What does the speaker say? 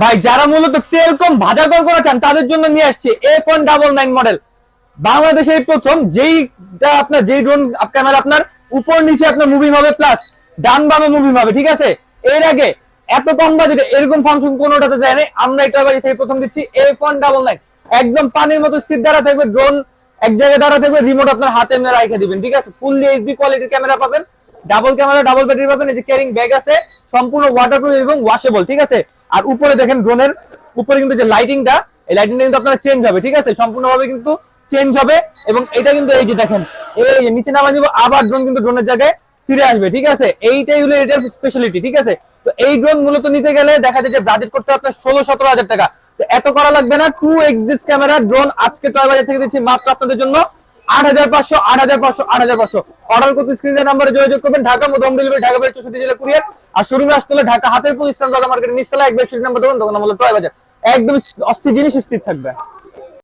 ভাই যারা মূলত তেল কম ভাজা কম করা চান তাদের জন্য নিয়ে আসছে A199 মডেল। বাংলাদেশে এই প্রথম যেইটা আপনার যেই ড্রোন ক্যামেরা আপনার উপর নিচে আপনার মুভিং হবে প্লাস ডান বামে মুভিং হবে, ঠিক আছে। এর আগে এত কম বাজেটে এরকম ফাংশন কোনোটাতে দেয় নাই, আমরা এটা বাজেট থেকে প্রথম দিচ্ছি A199। একদম পানির মতো স্থির দ্বারা থাকবে, ড্রোন এক জায়গায় দাঁড়া থাকবে, রিমোট আপনার হাতে রেখে দিবেন, ঠিক আছে। ফুললি এইচডি কোয়ালিটির ক্যামেরা পাবেন, ডাবল ক্যামেরা ডাবল ব্যাটারি পাবেন, এই যে ক্যারিং ব্যাগ আছে, সম্পূর্ণ ওয়াটারপ্রুফ এবং ওয়াশেবল, ঠিক আছে। আর উপরে দেখেন ড্রোনের উপরে কিন্তু যে লাইটিংটা, এই লাইটিংটা কিন্তু আপনার চেঞ্জ হবে, ঠিক আছে, সম্পূর্ণভাবে কিন্তু চেঞ্জ হবে। এবং এটা কিন্তু এই যে দেখেন এই যে নিচে নামা দিব, আবার ড্রোন কিন্তু ড্রোনের জায়গায় ফিরে আসবে, ঠিক আছে। এইটাই হলো এটার স্পেশালিটি, ঠিক আছে। তো এই ড্রোন মূলত নিতে গেলে দেখা যায় যে বাজেট করতে আপনার 16-17 হাজার টাকা। তো এত করা লাগবে না। 2xx ক্যামেরা ড্রোন আজকে টয় বাজার থেকে দিচ্ছি মাত্র আপনাদের জন্য 8,500 8,500 8,500। অর্ডার করতে স্ক্রিনের নাম্বারে যোগাযোগ করবেন। ঢাকা মধ্যে হোম ডেলিভারি, ঢাকা বাইরে 64 জেলা কুরিয়ার। আর শোরুমে আসতে হলে ঢাকা হাতের পুলিশ মার্কেটের নিচতলা 162 নাম্বার দোকান, দোকান নাম হলো টয় বাজার। একদম অস্থির জিনিস স্থির থাকবে।